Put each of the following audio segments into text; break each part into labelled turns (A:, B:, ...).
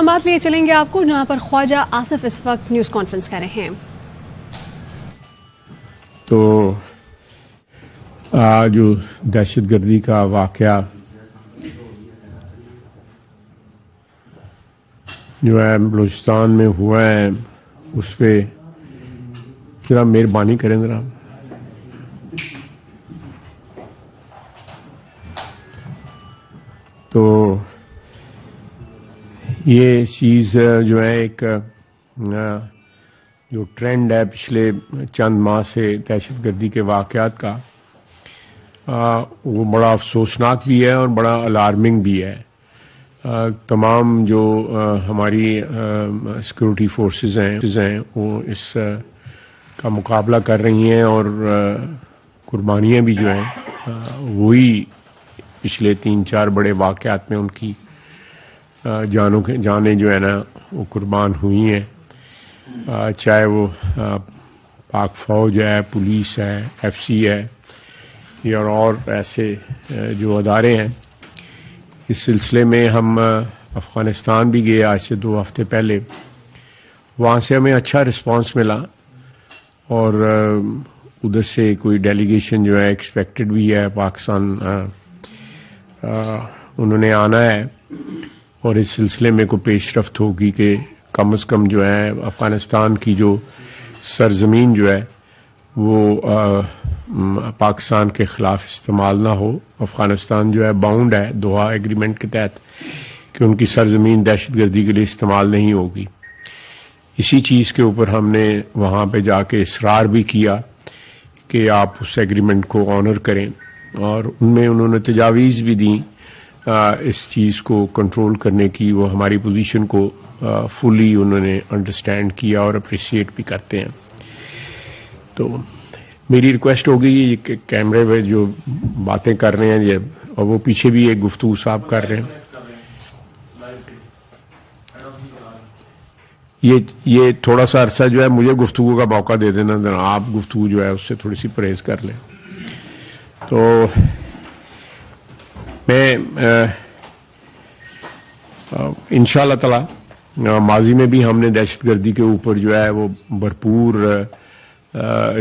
A: بات لیے چلیں گے آپ کو جہاں پر خواجہ آصف اس وقت نیوز کانفرنس کر رہے ہیں.
B: تو جو دہشت گردی کا واقعہ جو ہے بلوچستان میں ہوا ہے اس پہ ذرا مہربانی کریں ذرا. تو یہ چیز جو ہے ایک جو ٹرینڈ ہے پچھلے چند ماہ سے دہشت گردی کے واقعات کا وہ بڑا افسوسناک بھی ہے اور بڑا الارمنگ بھی ہے. تمام جو ہماری سیکورٹی فورسز ہیں وہ اس کا مقابلہ کر رہی ہیں اور قربانیاں بھی جو ہیں وہی پچھلے 3-4 بڑے واقعات میں ان کی جانیں جو ہے نا وہ قربان ہوئی ہیں. چاہے وہ پاک فوج ہے، پولیس ہے، ایف سی ہے یا اور ایسے جو ادارے ہیں. اس سلسلے میں ہم افغانستان بھی گئے آج سے 2 ہفتے پہلے. وہاں سے ہمیں اچھا رسپانس ملا اور ادھر سے کوئی ڈیلیگیشن جو ہے ایکسپیکٹڈ بھی ہے پاکستان انہوں نے آنا ہے اور اس سلسلے میں کوئی پیش رفت ہوگی کہ کم از کم جو ہے افغانستان کی جو سرزمین جو ہے وہ پاکستان کے خلاف استعمال نہ ہو. افغانستان جو ہے باؤنڈ ہے دوحہ ایگریمنٹ کے تحت کہ ان کی سرزمین دہشت گردی کے لیے استعمال نہیں ہوگی. اسی چیز کے اوپر ہم نے وہاں پہ جا کے اصرار بھی کیا کہ آپ اس ایگریمنٹ کو آنر کریں اور ان میں انہوں نے تجاویز بھی دیں اس چیز کو کنٹرول کرنے کی. وہ ہماری پوزیشن کو فلی انہوں نے انڈرسٹینڈ کیا اور اپریشیٹ بھی کرتے ہیں. تو میری ریکویسٹ ہوگی یہ کیمرے پہ جو باتیں کر رہے ہیں یہ اور وہ پیچھے بھی ایک گفتگو صاحب کر رہے ہیں یہ تھوڑا سا عرصہ جو ہے مجھے گفتگو کا موقع دے دینا. آپ گفتگو جو ہے اس سے تھوڑی سی پرہیز کر لیں. تو میں انشاء اللہ تعالی ماضی میں بھی ہم نے دہشت گردی کے اوپر جو ہے وہ بھرپور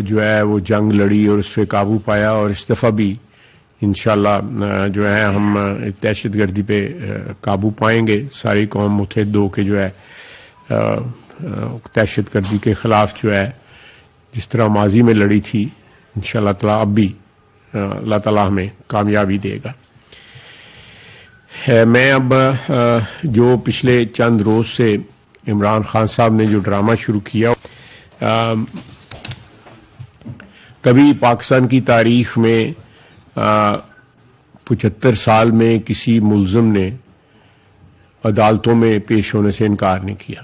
B: جو ہے وہ جنگ لڑی اور اس پہ قابو پایا اور اس دفعہ بھی انشاءاللہ جو ہے ہم دہشت گردی پہ قابو پائیں گے. ساری قوم متحد ہو کے جو ہے دہشت گردی کے خلاف جو ہے جس طرح ماضی میں لڑی تھی انشاءاللہ تعالی اب بھی اللہ تعالی ہمیں کامیابی دے گا. میں اب جو پچھلے چند روز سے عمران خان صاحب نے جو ڈرامہ شروع کیا کبھی پاکستان کی تاریخ میں 75 سال میں کسی ملزم نے عدالتوں میں پیش ہونے سے انکار نہیں کیا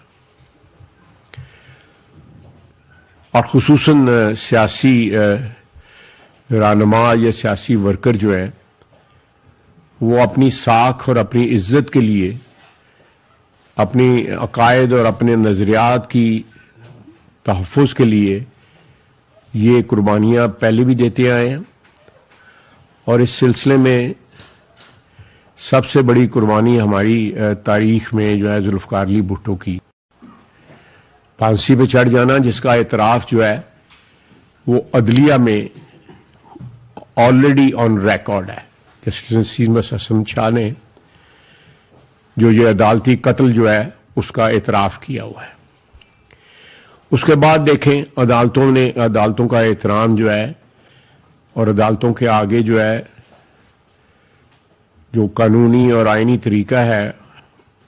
B: اور خصوصاً سیاسی رہنما یا سیاسی ورکر جو ہیں وہ اپنی ساکھ اور اپنی عزت کے لیے اپنی عقائد اور اپنے نظریات کی تحفظ کے لیے یہ قربانیاں پہلے بھی دیتے آئے ہیں. اور اس سلسلے میں سب سے بڑی قربانی ہماری تاریخ میں جو ہے ذوالفقار علی بھٹو کی پھانسی پہ چڑھ جانا جس کا اعتراف جو ہے وہ عدلیہ میں آلریڈی آن ریکارڈ ہے. جسٹس سیمس اسم شاہ نے جو یہ عدالتی قتل جو ہے اس کا اعتراف کیا ہوا ہے. اس کے بعد دیکھیں عدالتوں کا احترام جو ہے اور عدالتوں کے آگے جو ہے جو قانونی اور آئینی طریقہ ہے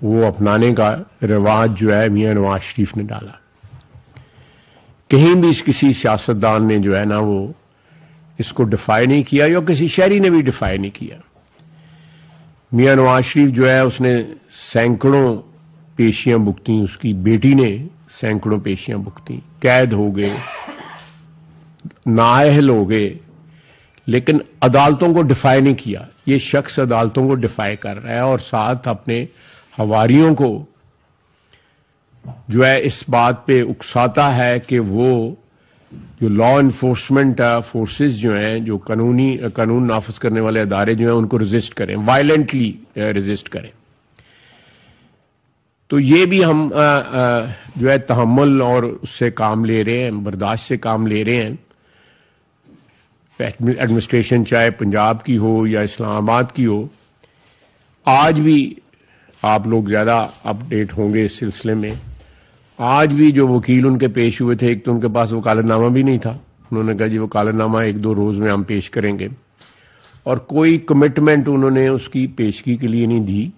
B: وہ اپنانے کا رواج جو ہے میاں نواز شریف نے ڈالا. کہیں بھی کسی سیاستدان نے جو ہے نا وہ اس کو ڈیفائی نہیں کیا یا کسی شہری نے بھی ڈیفائی نہیں کیا. میاں نواز شریف جو ہے اس نے سینکڑوں پیشیاں بھگتیں، اس کی بیٹی نے سینکڑوں پیشیاں بھگتیں، قید ہو گئے، نااہل ہو گئے، لیکن عدالتوں کو ڈیفائی نہیں کیا. یہ شخص عدالتوں کو ڈیفائی کر رہا ہے اور ساتھ اپنے حواریوں کو جو ہے اس بات پہ اکساتا ہے کہ وہ جو لا انفورسمنٹ فورسز جو ہیں جو قانون نافذ کرنے والے ادارے جو ہیں ان کو ریزسٹ کریں، وائلنٹلی ریزسٹ کریں. تو یہ بھی ہم جو ہے تحمل اور اس سے کام لے رہے ہیں، برداشت سے کام لے رہے ہیں. ایڈمنسٹریشن چاہے پنجاب کی ہو یا اسلام آباد کی ہو، آج بھی آپ لوگ زیادہ اپ ڈیٹ ہوں گے اس سلسلے میں. آج بھی جو وکیل ان کے پیش ہوئے تھے، ایک تو ان کے پاس وکالت نامہ بھی نہیں تھا. انہوں نے کہا جی وکالت نامہ 1-2 روز میں ہم پیش کریں گے، اور کوئی کمٹمنٹ انہوں نے اس کی پیشگی کے لیے نہیں دی.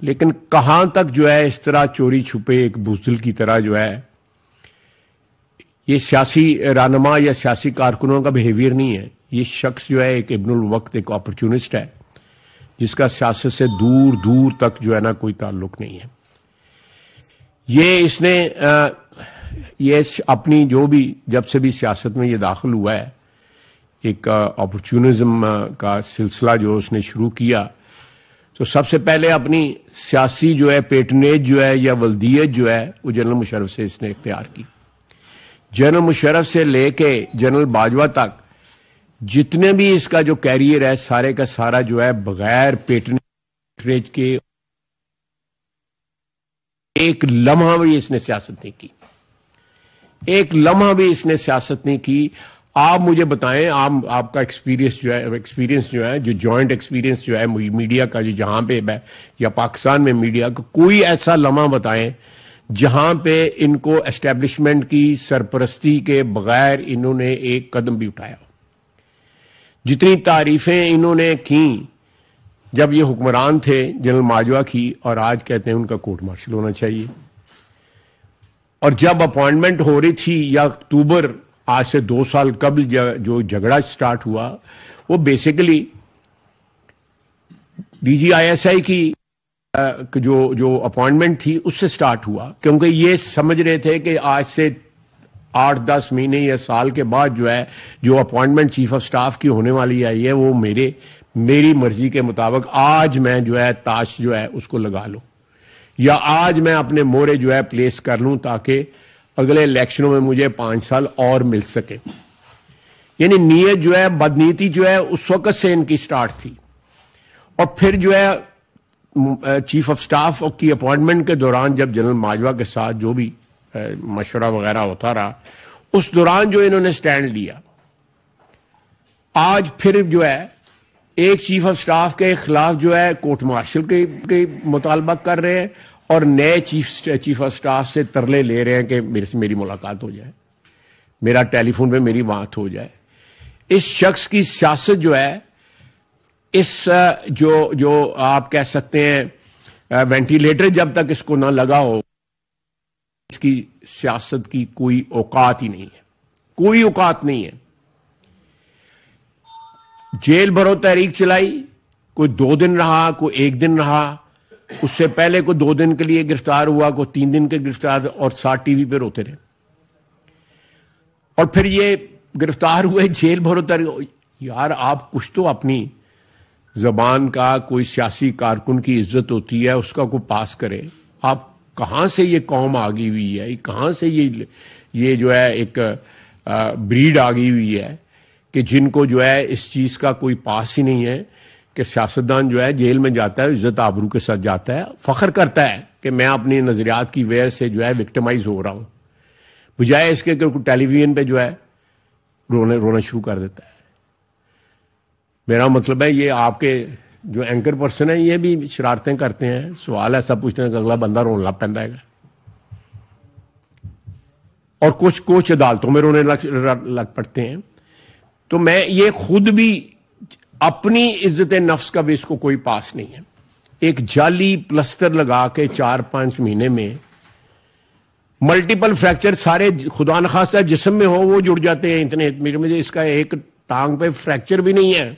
B: لیکن کہاں تک جو ہے اس طرح چوری چھپے ایک بزدل کی طرح جو ہے، یہ سیاسی رہنما یا سیاسی کارکنوں کا بیہیویئر نہیں ہے. یہ شخص جو ہے ایک ابن الوقت ایک اپرچونسٹ ہے، جس کا سیاست سے دور دور تک جو ہے نا کوئی تعلق نہیں ہے. یہ اس نے یہ اپنی جو بھی جب سے بھی سیاست میں یہ داخل ہوا ہے، ایک اپرچونزم کا سلسلہ جو اس نے شروع کیا، تو سب سے پہلے اپنی سیاسی جو ہے پیٹرنیج جو ہے یا ولدیت جو ہے وہ جنرل مشرف سے اس نے اختیار کی. جنرل مشرف سے لے کے جنرل باجوہ تک جتنے بھی اس کا جو کیریئر ہے سارے کا سارا جو ہے بغیر پیٹرنیج کے ایک لمحہ بھی اس نے سیاست نہیں کی. ایک لمحہ بھی اس نے سیاست نہیں کی. آپ مجھے بتائیں، آپ کا ایکسپیرینس جو ہے جو جوائنٹ ایکسپیرینس جو ہے میڈیا کا جو جہاں پہ یا پاکستان میں میڈیا کا کوئی ایسا لمحہ بتائیں جہاں پہ ان کو اسٹیبلشمنٹ کی سرپرستی کے بغیر انہوں نے ایک قدم بھی اٹھایا. جتنی تعریفیں انہوں نے کی جب یہ حکمران تھے جنرل باجوہ کی، اور آج کہتے ہیں ان کا کورٹ مارشل ہونا چاہیے. اور جب اپوائنٹمنٹ ہو رہی تھی یا اکتوبر آج سے 2 سال قبل جو جھگڑا سٹارٹ ہوا، وہ basically D G I S I کی جو اپوائنٹمنٹ تھی اس سے سٹارٹ ہوا، کیونکہ یہ سمجھ رہے تھے کہ آج سے 8-10 مہینے یا سال کے بعد جو ہے جو اپوائنٹمنٹ چیف آف سٹاف کی ہونے والی ہے وہ میری مرضی کے مطابق آج میں جو ہے تاج جو ہے اس کو لگا لوں، یا آج میں اپنے مورے جو ہے پلیس کر لوں تاکہ اگلے الیکشنوں میں مجھے 5 سال اور مل سکے. یعنی نیت جو ہے بدنیتی جو ہے اس وقت سے ان کی سٹارٹ تھی. اور پھر جو ہے چیف آف سٹاف کی اپوائنٹمنٹ کے دوران جب جنرل باجوہ کے ساتھ جو بھی مشورہ وغیرہ ہوتا رہا، اس دوران جو انہوں نے سٹینڈ لیا، آج پھر جو ہے ایک چیف آف سٹاف کے خلاف جو ہے کورٹ مارشل کے مطالبہ کر رہے ہیں، اور نئے چیف آف سٹاف سے ترلے لے رہے ہیں کہ میرے سے میری ملاقات ہو جائے، میرا ٹیلی فون پہ میری بات ہو جائے. اس شخص کی سیاست جو ہے، اس جو آپ کہہ سکتے ہیں وینٹیلیٹر جب تک اس کو نہ لگا ہو، اس کی سیاست کی کوئی اوقات ہی نہیں ہے، کوئی اوقات نہیں ہے. جیل بھرو تحریک چلائی، کوئی 2 دن رہا، کوئی 1 دن رہا، اس سے پہلے کوئی 2 دن کے لیے گرفتار ہوا، کوئی 3 دن کے گرفتار، اور ساتھ ٹی وی پہ روتے رہے. اور پھر یہ گرفتار ہوئے جیل بھرو تحریک. یار آپ کچھ تو اپنی زبان کا، کوئی سیاسی کارکن کی عزت ہوتی ہے اس کا کوئی پاس کرے. آپ کہاں سے یہ قوم آگئی ہوئی ہے، کہاں سے یہ جو ہے ایک بریڈ آگئی ہوئی ہے کہ جن کو جو ہے اس چیز کا کوئی پاس ہی نہیں ہے کہ سیاستدان جو ہے جیل میں جاتا ہے عزت آبرو کے ساتھ جاتا ہے، فخر کرتا ہے کہ میں اپنی نظریات کی وجہ سے جو ہے وکٹمائز ہو رہا ہوں، بجائے اس کے کہ ٹیلی ویژن پہ جو ہے رونا شروع کر دیتا ہے. میرا مطلب ہے یہ آپ کے جو اینکر پرسن ہیں یہ بھی شرارتیں کرتے ہیں، سوال ایسا پوچھتے ہیں کہ اگلا بندہ رونے لگ پیندا ہے، اور کچھ عدالتوں میں رونے لگ پڑتے ہیں. تو میں یہ خود بھی اپنی عزت نفس کا بھی اس کو کوئی پاس نہیں ہے. ایک جعلی پلسٹر لگا کے 4-5 مہینے میں ملٹیپل فریکچر سارے خدا نخواستہ جسم میں ہو وہ جڑ جاتے ہیں. اتنے مجھے اس کا ایک ٹانگ پہ فریکچر بھی نہیں ہے.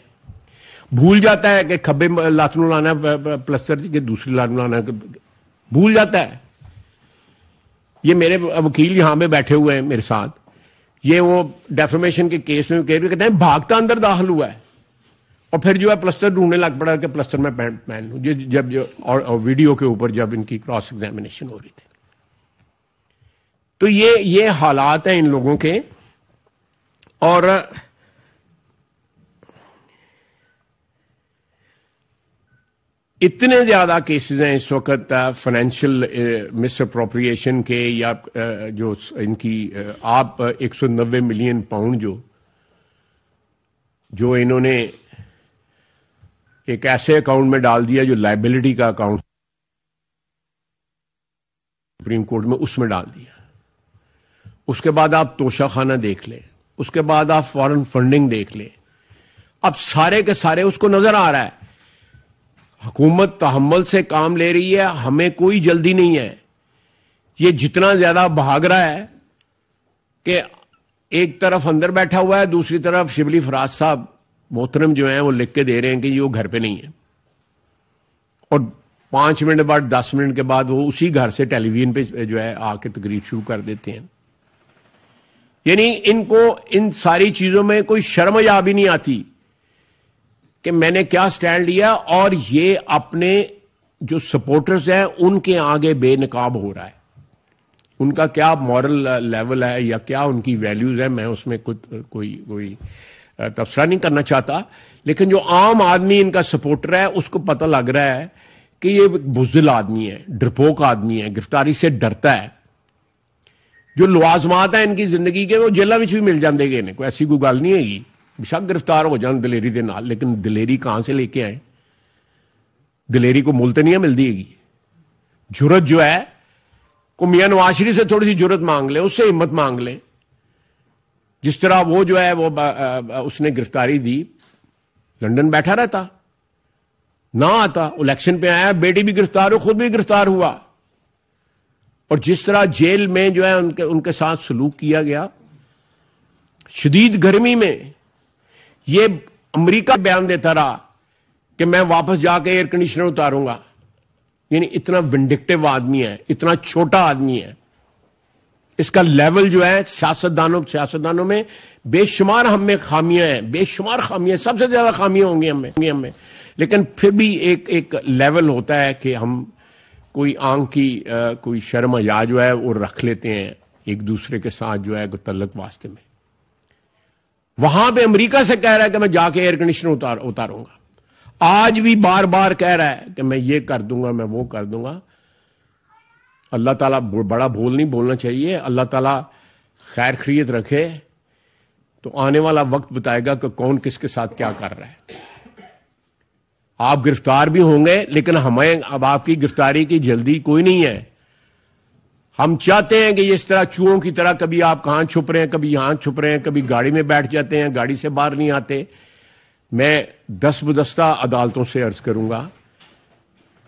B: بھول جاتا ہے کہ کھبے لات نو لانا پلسٹر کہ دوسری لات نو لانا، بھول جاتا ہے. یہ میرے وکیل یہاں پہ بیٹھے ہوئے ہیں میرے ساتھ، یہ وہ ڈیفیمیشن کے کیس میں کہتے ہیں بھاگتا اندر داخل ہوا ہے، اور پھر جو ہے پلسٹر ڈھونڈنے لگ پڑا کہ پلسٹر میں پہن لوں. جب اور ویڈیو کے اوپر جب ان کی کراس ایگزامینیشن ہو رہی تھی. تو یہ حالات ہیں ان لوگوں کے. اور اتنے زیادہ کیسز ہیں اس وقت فائنینشیل مس اپروپریشن کے یا جو ان کی آپ 190 ملین پاؤنڈ جو انہوں نے ایک ایسے اکاؤنٹ میں ڈال دیا جو لائبلٹی کا اکاؤنٹ سپریم کورٹ میں اس میں ڈال دیا. اس کے بعد آپ توشہ خانہ دیکھ لیں, اس کے بعد آپ فارن فنڈنگ دیکھ لیں. اب سارے کے سارے اس کو نظر آ رہا ہے حکومت تحمل سے کام لے رہی ہے, ہمیں کوئی جلدی نہیں ہے. یہ جتنا زیادہ بھاگ رہا ہے کہ ایک طرف اندر بیٹھا ہوا ہے, دوسری طرف شبلی فراز صاحب محترم جو ہیں وہ لکھ کے دے رہے ہیں کہ یہ وہ گھر پہ نہیں ہے, اور 5 منٹ بعد 10 منٹ کے بعد وہ اسی گھر سے ٹیلی ویژن پہ جو ہے آ کے تقریر شروع کر دیتے ہیں. یعنی ان کو ان ساری چیزوں میں کوئی شرم یا بھی نہیں آتی کہ میں نے کیا سٹینڈ لیا, اور یہ اپنے جو سپورٹرز ہیں ان کے آگے بے نقاب ہو رہا ہے. ان کا کیا مورل لیول ہے یا کیا ان کی ویلیوز ہیں, میں اس میں کوئی تبصرہ نہیں کرنا چاہتا, لیکن جو عام آدمی ان کا سپورٹر ہے اس کو پتہ لگ رہا ہے کہ یہ بزدل آدمی ہے, ڈرپوک آدمی ہے, گرفتاری سے ڈرتا ہے. جو لوازمات ہیں ان کی زندگی کے وہ جیلوں میں بھی مل جاندے گے, کوئی ایسی کوئی گل نہیں ہے گی. بشک گرفتار ہو جان دلیری دے نال, لیکن دلیری کہاں سے لے کے آئے؟ دلیری کو مول تے نہیں ملتی ہے گی. جرت جو ہے کو میاں نواز شریف سے تھوڑی سی جرت مانگ لیں, اس سے ہمت مانگ لیں. جس طرح وہ جو ہے وہ اس نے گرفتاری دی, لندن بیٹھا رہتا نہ آتا, الیکشن پہ آیا, بیٹی بھی گرفتار ہو, خود بھی گرفتار ہوا. اور جس طرح جیل میں جو ہے ان کے ساتھ سلوک کیا گیا, شدید گرمی میں, یہ امریکہ بیان دیتا رہا کہ میں واپس جا کے ایئر کنڈیشنر اتاروں گا. یعنی اتنا ونڈکٹیو آدمی ہے, اتنا چھوٹا آدمی ہے. اس کا لیول جو ہے سیاستدانوں میں بے شمار ہم میں خامیاں ہیں, بے شمار خامیاں, سب سے زیادہ خامیاں ہوں گی ہم میں, لیکن پھر بھی ایک لیول ہوتا ہے کہ ہم کوئی آنکھ کی کوئی شرم حیا جو ہے وہ رکھ لیتے ہیں ایک دوسرے کے ساتھ جو ہے کوئی تعلق واسطے میں. وہاں پہ امریکہ سے کہہ رہا ہے کہ میں جا کے ایئر کنڈیشنر اتاروں گا. آج بھی بار بار کہہ رہا ہے کہ میں یہ کر دوں گا, میں وہ کر دوں گا. اللہ تعالیٰ بڑا بول نہیں بولنا چاہیے. اللہ تعالیٰ خیر خیریت رکھے تو آنے والا وقت بتائے گا کہ کون کس کے ساتھ کیا کر رہا ہے. آپ گرفتار بھی ہوں گے, لیکن ہمیں اب آپ کی گرفتاری کی جلدی کوئی نہیں ہے. ہم چاہتے ہیں کہ اس طرح چوہوں کی طرح کبھی آپ کہاں چھپ رہے ہیں, کبھی یہاں چھپ رہے ہیں, کبھی گاڑی میں بیٹھ جاتے ہیں, گاڑی سے باہر نہیں آتے. میں دست بدستہ عدالتوں سے عرض کروں گا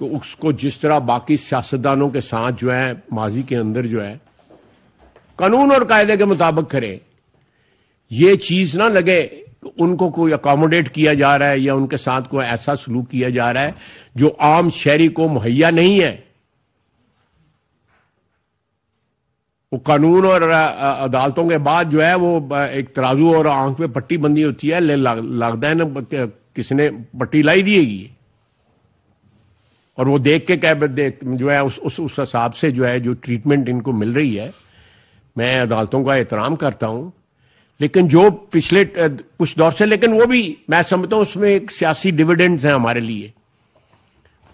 B: کہ اس کو جس طرح باقی سیاستدانوں کے ساتھ جو ہے ماضی کے اندر جو ہے قانون اور قاعدے کے مطابق کرے. یہ چیز نہ لگے کہ ان کو کوئی اکاموڈیٹ کیا جا رہا ہے یا ان کے ساتھ کوئی ایسا سلوک کیا جا رہا ہے جو عام شہری کو مہیا نہیں ہے. وہ قانون اور عدالتوں کے بعد جو ہے وہ ایک ترازو اور آنکھ پہ پٹی بندی ہوتی ہے, لگتا ہے نا کسی نے پٹی لائی دی گی, اور وہ دیکھ کے جو ہے اس حساب سے جو ہے جو ٹریٹمنٹ ان کو مل رہی ہے. میں عدالتوں کا احترام کرتا ہوں, لیکن جو پچھلے کچھ دور سے, لیکن وہ بھی میں سمجھتا ہوں اس میں ایک سیاسی ڈیویڈنڈز ہیں ہمارے لیے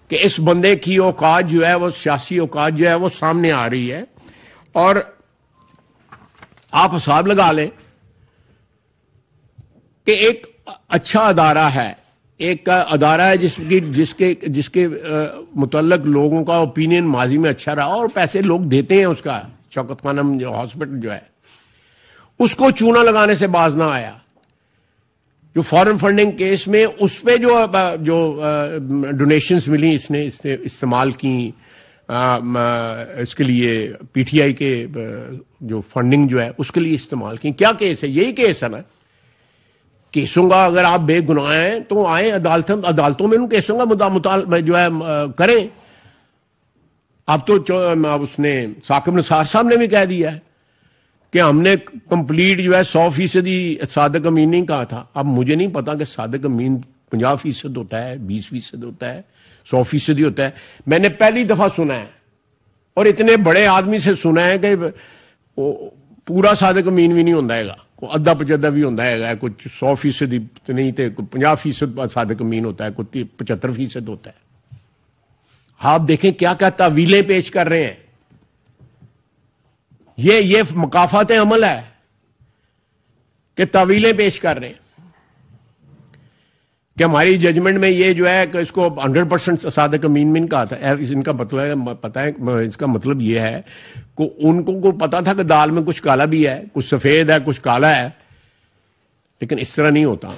B: کہ اس بندے کی اوقات جو ہے وہ سیاسی اوقات جو ہے وہ سامنے آ رہی ہے. اور آپ حساب لگا لیں کہ ایک اچھا ادارہ ہے, ایک ادارہ ہے جس کے متعلق لوگوں کا اوپینین ماضی میں اچھا رہا اور پیسے لوگ دیتے ہیں. اس کا شوکت خانم جو ہاسپٹل جو ہے اس کو چونا لگانے سے باز نہ آیا. جو فارن فنڈنگ کیس میں اس پہ جو ڈونیشنز ملی اس نے استعمال کی, اس کے لیے پی ٹی آئی کے جو فنڈنگ جو ہے اس کے لیے استعمال کی. کیا کیس ہے؟ یہی کیس ہے نا. کیسوں کا اگر آپ بے گناہ ہیں تو آئیں عدالتوں میں ان کیسوں کا مطالبہ جو ہے کریں. اب تو اس نے ثاقب نثار صاحب نے بھی کہہ دیا ہے کہ ہم نے کمپلیٹ جو ہے 100% صادق امین نہیں کہا تھا. اب مجھے نہیں پتا کہ صادق امین 50% ہوتا ہے, 20% ہوتا ہے, 100% ہوتا ہے. میں نے پہلی دفعہ سنا ہے, اور اتنے بڑے آدمی سے سنا ہے کہ پورا صادق امین بھی نہیں ہوتا ہے گا, کوئی ادھا پچھدہ بھی ہوتا ہے گا, کچھ 100% نہیں تے 50% صادق امین ہوتا ہے, کوئی 75% ہوتا ہے. آپ دیکھیں کیا کیا تعویلیں پیش کر رہے ہیں. یہ مکافات عمل ہے کہ تعویلیں پیش کر رہے ہیں کہ ہماری ججمنٹ میں یہ جو ہے کہ اس کو 100% صادق امین کہا تھا. ان کا مطلب پتا ہے، اس کا مطلب یہ ہے کہ ان کو پتا تھا کہ دال میں کچھ کالا بھی ہے، کچھ سفید ہے، کچھ کالا ہے، لیکن اس طرح نہیں ہوتا.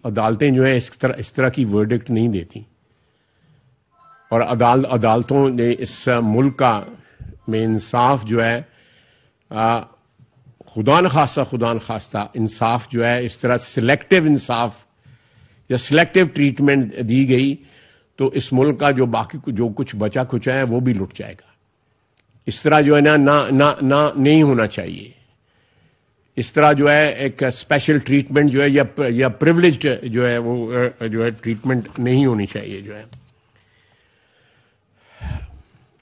B: عدالتیں جو ہے اس طرح کی ورڈکٹ نہیں دیتی. اور عدالتوں نے اس ملک کا میں انصاف جو ہے خدا نخواستہ انصاف جو ہے اس طرح سلیکٹیو انصاف یا سلیکٹیو ٹریٹمنٹ دی گئی تو اس ملک کا جو باقی جو کچھ بچا کچا ہے وہ بھی لٹ جائے گا. اس طرح جو ہے نا نہیں ہونا چاہیے. اس طرح جو ہے ایک اسپیشل ٹریٹمنٹ جو ہے یا پریولیجڈ جو ہے وہ جو ہے ٹریٹمنٹ نہیں ہونی چاہیے. جو ہے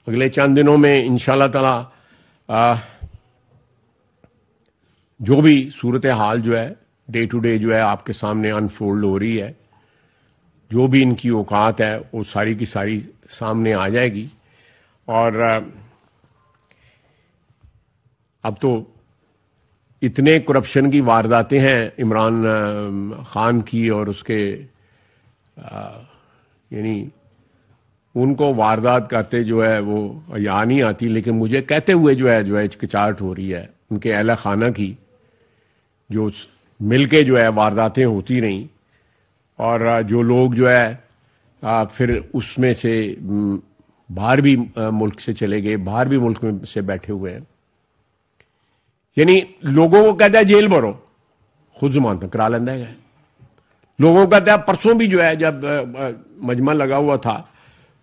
B: اگلے چند دنوں میں انشاءاللہ تعالی جو بھی صورتحال جو ہے ڈے ٹو ڈے جو ہے آپ کے سامنے انفولڈ ہو رہی ہے، جو بھی ان کی اوقات ہے وہ ساری کی ساری سامنے آ جائے گی. اور اب تو اتنے کرپشن کی وارداتیں ہیں عمران خان کی اور اس کے یعنی ان کو واردات کہتے جو ہے وہ یا نہیں آتی، لیکن مجھے کہتے ہوئے جو ہے ہچکچاہٹ ہو رہی ہے ان کے اہل خانہ کی، جو مل کے جو ہے وارداتیں ہوتی رہیں اور جو لوگ جو ہے پھر اس میں سے باہر بھی ملک سے چلے گئے، باہر بھی ملک میں سے بیٹھے ہوئے ہیں. یعنی لوگوں کو کہتا ہے جیل بھرو، خود ضمانت کرا لینا ہے. لوگوں کو کہتا ہے پرسوں بھی جو ہے جب مجمع لگا ہوا تھا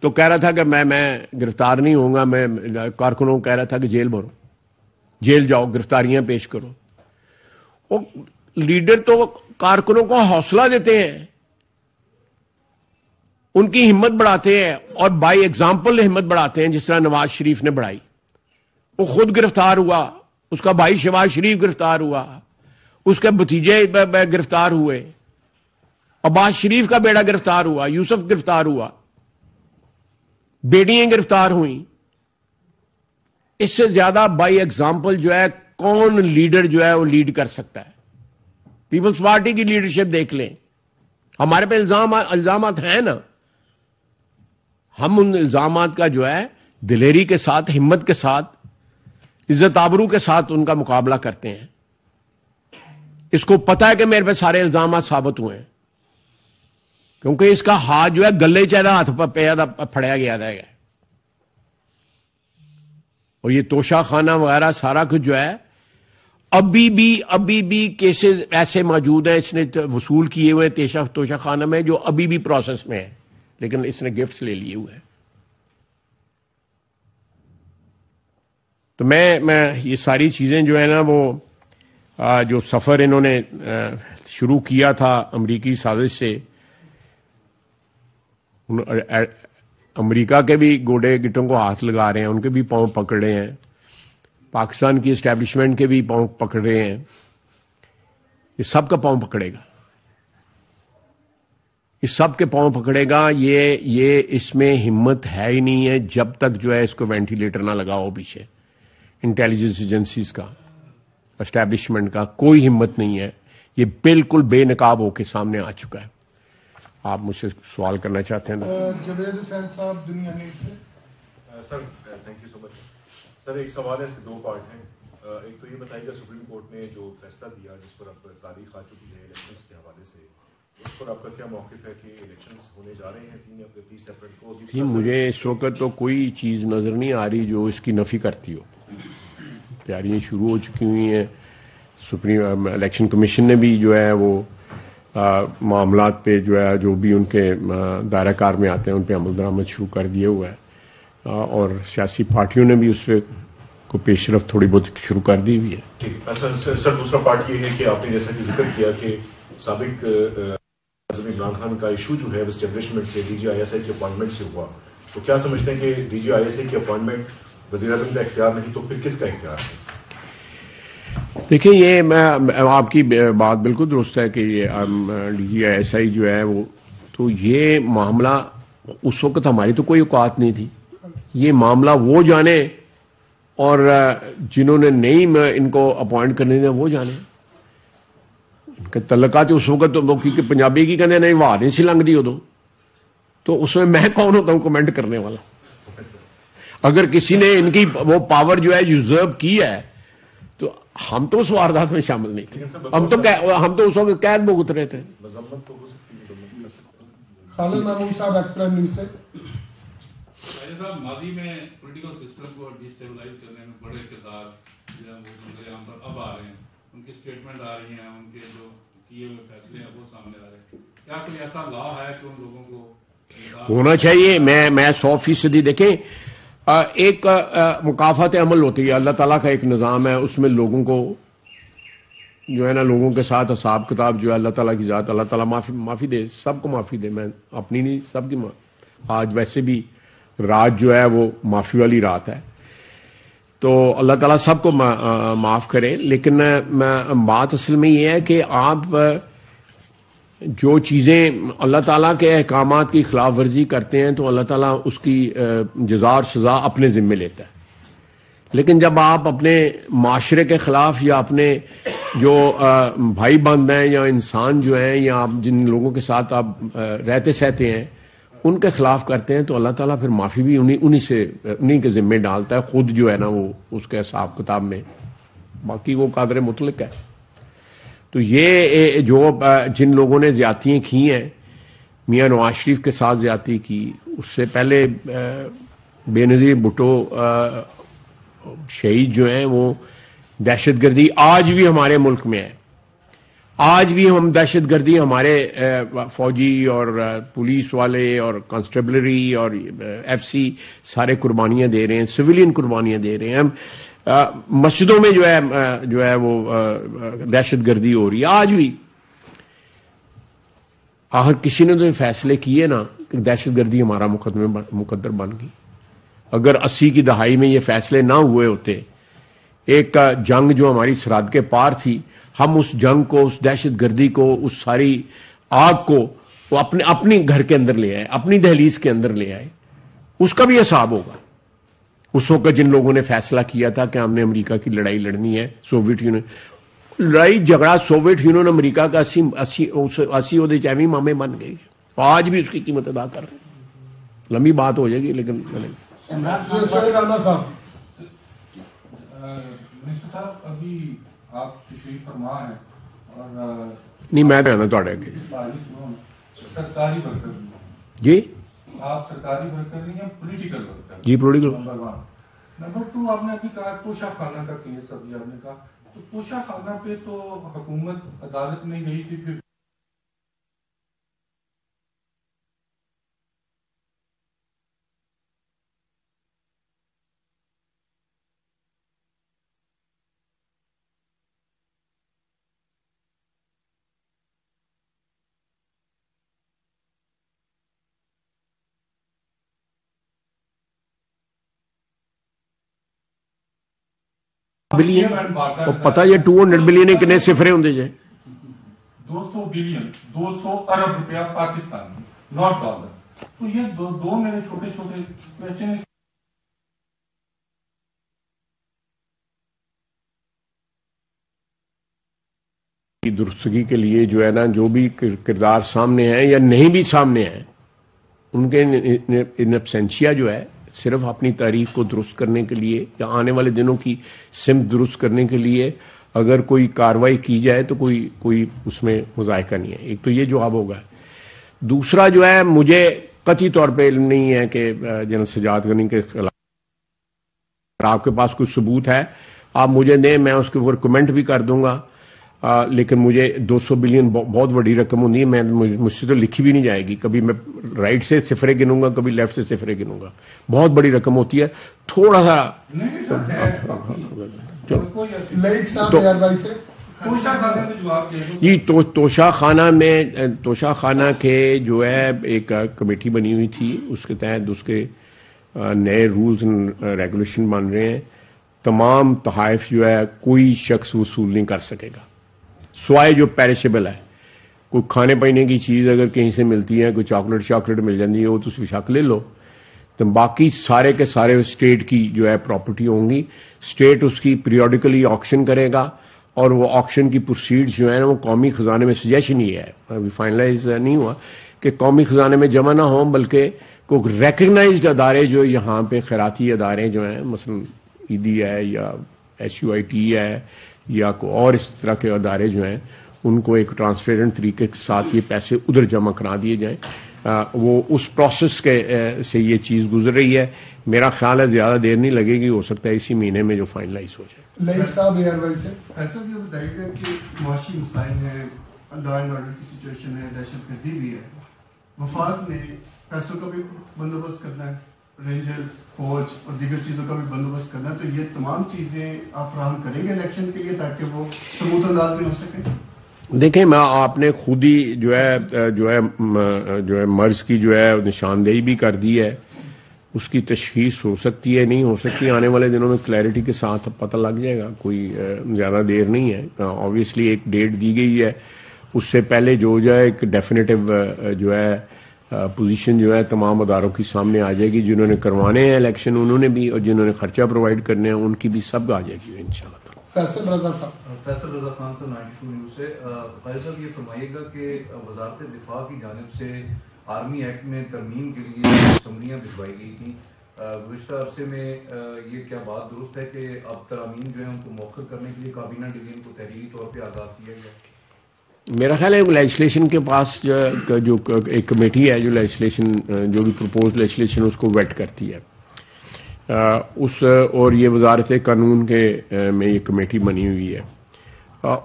B: تو کہہ رہا تھا کہ میں گرفتار نہیں ہوں گا، میں کارکنوں کو کہہ رہا تھا کہ جیل بھرو، جیل جاؤ، گرفتاریاں پیش کرو. وہ لیڈر تو کارکنوں کو حوصلہ دیتے ہیں، ان کی ہمت بڑھاتے ہیں اور بائی ایگزامپل ہمت بڑھاتے ہیں. جس طرح نواز شریف نے بڑھائی، وہ خود گرفتار ہوا، اس کا بھائی شہباز شریف گرفتار ہوا، اس کے بھتیجے گرفتار ہوئے، عباس شریف کا بیٹا گرفتار ہوا، یوسف گرفتار ہوا، بیٹیاں گرفتار ہوئیں. اس سے زیادہ بائی ایگزامپل جو ہے کون لیڈر جو ہے وہ لیڈ کر سکتا ہے؟ پیپلز پارٹی کی لیڈرشپ دیکھ لیں. ہمارے پہ الزامات ہیں نا، ہم ان الزامات کا جو ہے دلیری کے ساتھ، ہمت کے ساتھ، عزت آبرو کے ساتھ ان کا مقابلہ کرتے ہیں. اس کو پتا ہے کہ میرے پہ سارے الزامات ثابت ہوئے ہیں، کیونکہ اس کا ہاتھ جو ہے گلے چاہتا ہاتھ پہ پھڑیا گیا تھا. اور یہ توشہ خانہ وغیرہ سارا کچھ جو ہے ابھی بھی کیسز ایسے موجود ہیں اس نے وصول کیے ہوئے توشہ خانہ میں جو ابھی بھی پروسیس میں ہے، لیکن اس نے گفٹس لے لیے ہوئے ہیں. تو میں یہ ساری چیزیں جو ہے نا وہ جو سفر انہوں نے شروع کیا تھا امریکی سازش سے، امریکہ کے بھی گوڑے گٹوں کو ہاتھ لگا رہے ہیں، ان کے بھی پاؤں پکڑ رہے ہیں، پاکستان کی اسٹیبلشمنٹ کے بھی پاؤں پکڑ رہے ہیں. یہ سب کا پاؤں پکڑے گا، یہ سب کے پاؤں پکڑے گا. یہ اس میں ہمت ہے ہی نہیں ہے جب تک جو ہے اس کو وینٹیلیٹر نہ لگا ہو. پیچھے انٹیلیجنس ایجنسیز کا، اسٹیبلشمنٹ کا کوئی ہمت نہیں ہے. یہ بالکل بے نقاب ہو کے سامنے آ چکا ہے. آپ مجھ سے سوال کرنا چاہتے ہیں؟
C: جاوید حسین صاحب دنیا نیٹ سے.
D: سر تھینک یو سو مچ. سر ایک سوال ہے، اس کے دو پارٹ ہیں. ایک تو یہ بتائیے گا سپریم کورٹ نے جو فیصلہ دیا جس پر اب تاریخ آ چکی ہے الیکشنز کے حوالے سے، اس پر آپ کا کیا موقف ہے کہ الیکشنز ہونے جا رہے ہیں 30 اپریل کو؟
B: جی مجھے اس وقت تو کوئی چیز نظر نہیں آ رہی جو اس کی نفی کرتی ہو. تیاریاں شروع ہو چکی ہوئی ہیں. سپریم الیکشن کمیشن نے بھی جو ہے وہ معاملات پہ جو ہے جو بھی ان کے دائرہ کار میں آتے ہیں ان پہ عمل درآمد شروع کر دیے ہوا ہے، اور سیاسی پارٹیوں نے بھی اس پہ کو پیش رفت تھوڑی بہت شروع کر دی ہوئی ہے.
D: سر دوسرا پارٹ یہ ہے کہ آپ نے جیسا کہ ذکر کیا کہ سابق عمران خان کا ایشو جو ہے اسٹیبلشمنٹ سے DGISI کی اپوائنٹمنٹ سے ہوا، تو کیا سمجھتے ہیں کہ DGISI کی اپوائنٹمنٹ وزیر اعظم کا اختیار نہیں تو پھر کس کا اختیار ہے؟
B: دیکھیں یہ آپ کی بات بالکل درست ہے کہ یہ DGISI جو ہے وہ تو یہ معاملہ اس وقت ہماری تو کوئی اوقات نہیں تھی. یہ معاملہ وہ جانے اور جنہوں نے نہیں ان کو اپوائنٹ کرنے دیا وہ جانے. ان کے تعلقات اس وقت کیونکہ پنجابی کی کہتے نہیں واہ نہیں سی لنگ دی ادو, تو اس میں کون ہوتا ہوں کمنٹ کرنے والا. اگر کسی نے ان کی وہ پاور جو ہے یوزرو کی ہے تو ہم تو اس واردات میں شامل نہیں تھے. ہم تو اس وقت قید بھگت رہے تھے.
C: خالد محمود صاحب ایکسپریم نیوز سے.
E: صاحب ماضی میں پولیٹیکل سسٹم کو ڈیسٹیبلائز کرنے میں بڑے کردار جو ہے وہ منظر عام پر اب آ رہے ہیں, ان کی اسٹیٹمنٹ آ رہی ہیں, ان کے جو کیے ہوئے فیصلے ہیں وہ سامنے آ رہے ہیں. کیا کوئی ایسا لا ہے کہ ان لوگوں کو
B: ہونا چاہیے؟ میں 100% دیکھیں ایک مکافات عمل ہوتی ہے, اللہ تعالیٰ کا ایک نظام ہے, اس میں لوگوں کو جو ہے نا لوگوں کے ساتھ حساب کتاب جو ہے اللہ تعالیٰ کی ذات, اللہ تعالیٰ معافی دے, سب کو معافی دے, میں اپنی نہیں سب کی آج ویسے بھی رات جو ہے وہ معافی والی رات ہے, تو اللہ تعالیٰ سب کو معاف کرے. لیکن بات اصل میں یہ ہے کہ آپ جو چیزیں اللہ تعالیٰ کے احکامات کی خلاف ورزی کرتے ہیں تو اللہ تعالیٰ اس کی جزا اور سزا اپنے ذمے لیتا ہے. لیکن جب آپ اپنے معاشرے کے خلاف یا اپنے جو بھائی بند ہیں یا انسان جو ہیں یا آپ جن لوگوں کے ساتھ آپ رہتے سہتے ہیں ان کے خلاف کرتے ہیں تو اللہ تعالیٰ پھر معافی بھی انہی کے ذمے ڈالتا ہے, خود جو ہے نا وہ اس کے حساب کتاب میں, باقی وہ قادر مطلق ہے. تو یہ جو جن لوگوں نے زیادتیاں کی ہیں, میاں نواز شریف کے ساتھ زیادتی کی, اس سے پہلے بے نظیر بھٹو شہید جو ہیں وہ دہشت گردی آج بھی ہمارے ملک میں ہے. آج بھی ہم دہشت گردی ہمارے فوجی اور پولیس والے اور کانسٹیبلری اور ایف سی سارے قربانیاں دے رہے ہیں, سویلین قربانیاں دے رہے ہیں. ہم مسجدوں میں جو ہے وہ دہشت گردی ہو رہی ہے آج بھی. آخر کسی نے تو یہ فیصلے کیے نا کہ دہشت گردی ہمارا مقدر بن گئی. اگر 80 کی دہائی میں یہ فیصلے نہ ہوئے ہوتے, ایک جنگ جو ہماری سرحد کے پار تھی, ہم اس جنگ کو, اس دہشت گردی کو, اس ساری آگ کو وہ اپنے گھر کے اندر لے آئے, اپنی دہلیز کے اندر لے آئے, اس کا بھی حساب ہوگا. اس وقت جن لوگوں نے فیصلہ کیا تھا کہ ہم نے امریکہ کی لڑائی لڑنی ہے, سوویت یونین لڑائی جھگڑا سوویت یونین امریکہ کا 80 عہدے چاہیے مامے بن گئی, آج بھی اس کی قیمت ادا کر رہے ہیں. لمبی بات ہو جائے گی لیکن
F: ابھی آپ تشریف فرما ہیں اور
B: نہیں میں تو تھوڑے اگے
F: سرکاری ورکر
B: جی,
F: آپ سرکاری ورکر نہیں ہیں, پولیٹیکل ورکر
B: جی پولیٹیکل.
F: نمبر 2 آپ نے ابھی کہا توشہ خانہ کا کیس, ابھی آپ نے کہا تو توشہ خانہ پہ تو حکومت عدالت میں گئی تھی, پھر
B: پتا یہ 200 بلین کنے صفرے ہوں جائے
F: 200 بلین 200 ارب روپیہ پاکستان ناٹ ڈالر. تو یہ دو میرے چھوٹے چھوٹے کویسچن ہیں.
B: درستگی کے لیے جو ہے نا جو بھی کردار سامنے ہیں یا نہیں بھی سامنے ہیں ان کے ان ایبسینشیا جو ہے صرف اپنی تاریخ کو درست کرنے کے لیے یا آنے والے دنوں کی سمت درست کرنے کے لیے اگر کوئی کاروائی کی جائے تو کوئی اس میں مذائقہ نہیں ہے. ایک تو یہ جواب ہوگا. دوسرا جو ہے مجھے قطعی طور پہ علم نہیں ہے کہ جنرل سجاد غنی کے خلاف آپ کے پاس کوئی ثبوت ہے آپ مجھے دیں, میں اس کے اوپر کمنٹ بھی کر دوں گا. لیکن مجھے 200 بلین بہت بڑی رقم ہوتی ہے, مجھ سے تو لکھی بھی نہیں جائے گی. کبھی میں رائٹ سے صفرے گنوں گا, کبھی لیفٹ سے صفرے گنوں گا. بہت بڑی رقم ہوتی ہے. تھوڑا سا جی توشہ خانہ میں توشہ خانہ کے جو ہے ایک کمیٹی بنی ہوئی تھی, اس کے تحت اس کے نئے رولز ریگولیشن بن رہے ہیں. تمام تحائف جو ہے کوئی شخص وصول نہیں کر سکے گا سوائے جو پیرشیبل ہے. کوئی کھانے پینے کی چیز اگر کہیں سے ملتی ہے, کوئی چاکلیٹ مل جاتی ہے, وہ تو اس شک لے لو. تو باقی سارے کے سارے اسٹیٹ کی جو ہے پراپرٹی ہوں گی. اسٹیٹ اس کی پیریوڈیکلی آکشن کرے گا, اور وہ آکشن کی پروسیڈز جو ہیں وہ قومی خزانے میں, سجیشن یہ ہے, ابھی فائنلائز نہیں ہوا کہ قومی خزانے میں جمع نہ ہوں, بلکہ کوئی ریکگنائزڈ ادارے جو یہاں پہ خیراتی ادارے جو ہیں, مثلا ایڈی ہے یا SUIT ہے یا کوئی اور اس طرح کے ادارے جو ہیں, ان کو ایک ٹرانسپیرنٹ طریقے کے ساتھ یہ پیسے ادھر جمع کرا دیے جائیں. وہ اس پروسیس کے سے یہ چیز گزر رہی ہے. میرا خیال ہے زیادہ دیر نہیں لگے گی, ہو سکتا ہے اسی مہینے میں جو فائنلائز ہو جائے.
C: لائک صاحب ایئر وائز سے
G: ایسا بھی بتائیے گا کہ معاشی مسائل ہیں, لا اینڈ آرڈر کی سچویشن ہے, دہشت گردی بھی ہے, وفاق نے پیسوں کا بھی بندوبست کرنا ہے, رینجرز, فوج اور دیگر چیزوں کا بھی بندوبست کرنا ہے, تو یہ تمام چیزیں آپ فراہم کریں گے الیکشن کے لیے تاکہ وہ سموتھ انداز میں ہو سکے؟
B: دیکھیں, میں آپ نے خود ہی جو ہے مرض کی جو ہے نشاندہی بھی کر دی ہے. اس کی تشخیص ہو سکتی ہے, نہیں ہو سکتی, آنے والے دنوں میں کلیئرٹی کے ساتھ پتہ لگ جائے گا. کوئی زیادہ دیر نہیں ہے. آبویسلی ایک ڈیٹ دی گئی ہے, اس سے پہلے جو ہے ایک ڈیفینیٹو جو ہے پوزیشن جو ہے تمام اداروں کے سامنے آ جائے گی. جنہوں نے کروانے ہیں الیکشن انہوں نے بھی, اور جنہوں نے خرچہ پرووائڈ کرنے ہیں ان کی بھی سب آ جائے گی انشاءاللہ.
C: فیصل رضا صاحب.
H: فیصل رضا خان سے 92 نیوز سے. قائد صاحب یہ فرمائیے گا کہ وزارت دفاع کی جانب سے آرمی ایکٹ میں ترمیم کے لیے اسمبلیاں بھجوائی گئی تھیں گزشتہ عرصے میں. یہ کیا بات درست ہے کہ اب ترامیم جو ہے ان کو مؤخر کرنے کے لیے کابینہ ڈویژن کو تحریری طور پہ آگاہ کیا گیا؟
B: میرا خیال ہے لیجسلیشن کے پاس جو ایک کمیٹی ہے جو لیجسلیشن جو بھی پرپوز لیجسلیشن اس کو ویٹ کرتی ہے, اس اور یہ وزارت قانون کے میں یہ کمیٹی بنی ہوئی ہے.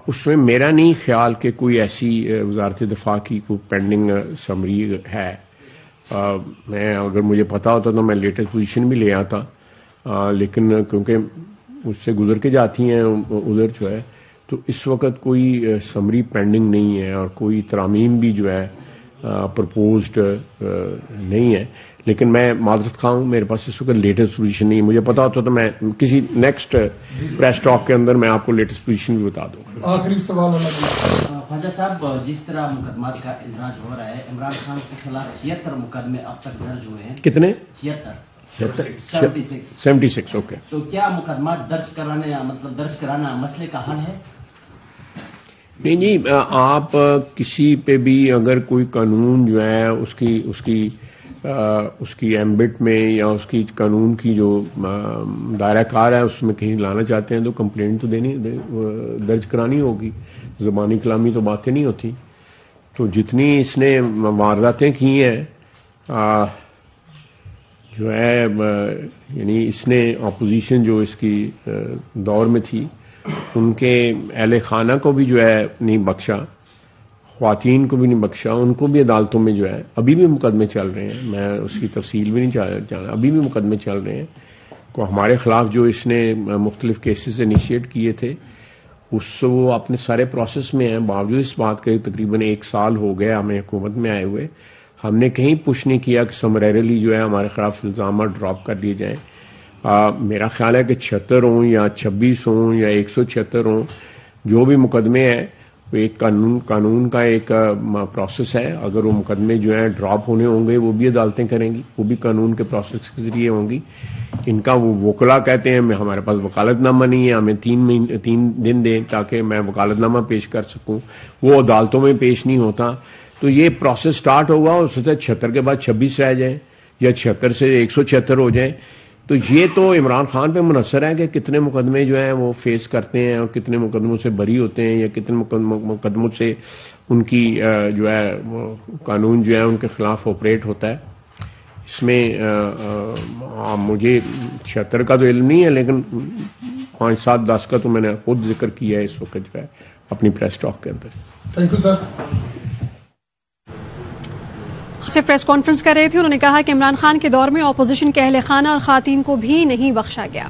B: اس میں میرا نہیں خیال کہ کوئی ایسی وزارت دفاع کی کوئی پینڈنگ سمری ہے. میں اگر مجھے پتا ہوتا تو میں لیٹسٹ پوزیشن بھی لے آتا, لیکن کیونکہ مجھ سے گزر کے جاتی ہیں ادھر جو ہے, تو اس وقت کوئی سمری پینڈنگ نہیں ہے اور کوئی ترامیم بھی جو ہے پرپوزڈ نہیں ہے. لیکن میں معذرت خواہ ہوں, میرے پاس اس وقت لیٹسٹ پوزیشن نہیں ہے. مجھے پتا ہوتا تو میں کسی نیکسٹ پریس ٹاک کے اندر میں آپ کو لیٹسٹ پوزیشن بھی بتا دوں گا.
C: آخری سوال
I: خواجہ صاحب, جس طرح مقدمات کا اندراج ہو رہا ہے, عمران خان کے خلاف 76 مقدمے اب تک درج ہوئے ہیں.
B: کتنے؟
I: 76.
B: اوکے.
I: تو کیا مقدمات درج کرانا مسئلے کا حل ہے؟
B: نہیں جی, آپ کسی پہ بھی اگر کوئی قانون جو ہے اس کی ایمبٹ میں یا اس کی قانون کی جو دائرہ کار ہے اس میں کہیں لانا چاہتے ہیں تو کمپلینٹ تو درج کرانی ہوگی. زبانی کلامی تو باتیں نہیں ہوتی. تو جتنی اس نے وارداتیں کی ہیں جو ہے, یعنی اس نے اپوزیشن جو اس کی دور میں تھی ان کے اہل خانہ کو بھی جو ہے نہیں بخشا, خواتین کو بھی نہیں بخشا, ان کو بھی عدالتوں میں جو ہے ابھی بھی مقدمے چل رہے ہیں. میں اس کی تفصیل بھی نہیں جانا, ابھی بھی مقدمے چل رہے ہیں. کو ہمارے خلاف جو اس نے مختلف کیسز انیشیٹ کیے تھے وہ اپنے سارے پروسیس میں ہیں. باوجود اس بات کے تقریباً 1 سال ہو گیا ہمیں حکومت میں آئے ہوئے, ہم نے کہیں پوچھ نہیں کیا کہ سمریرلی جو ہے ہمارے خلاف الزامات ڈراپ کر لیے جائیں. میرا خیال ہے کہ 76 ہوں یا 26 ہوں یا 176 ہوں, جو بھی مقدمے ہیں وہ ایک قانون کا ایک پروسیس ہے. اگر وہ مقدمے جو ہیں ڈراپ ہونے ہوں گے وہ بھی عدالتیں کریں گی, وہ بھی قانون کے پروسیس کے ذریعے ہوں گی. ان کا وہ وکلا کہتے ہیں ہمارے پاس وکالت نامہ نہیں ہے, ہمیں 3 دن دیں تاکہ میں وکالت نامہ پیش کر سکوں, وہ عدالتوں میں پیش نہیں ہوتا. تو یہ پروسیس سٹارٹ ہوگا, اور اس سے 76 کے بعد 26 رہ جائیں یا 76 سے 176 ہو جائیں. تو یہ تو عمران خان پہ منحصر ہے کہ کتنے مقدمے جو ہیں وہ فیس کرتے ہیں اور کتنے مقدموں سے بری ہوتے ہیں یا کتنے مقدموں سے ان کی جو ہے قانون جو ہے ان کے خلاف آپریٹ ہوتا ہے. اس میں مجھے 76 کا تو علم نہیں ہے, لیکن 5, 7, 10 کا تو میں نے خود ذکر کیا ہے اس وقت جو ہے اپنی پریس ٹاک کے اندر.
C: Thank you sir.
A: سے پریس کانفرنس کر رہے تھے, انہوں نے کہا کہ عمران خان کے دور میں اپوزیشن کے اہل خانہ اور خواتین کو بھی نہیں بخشا گیا.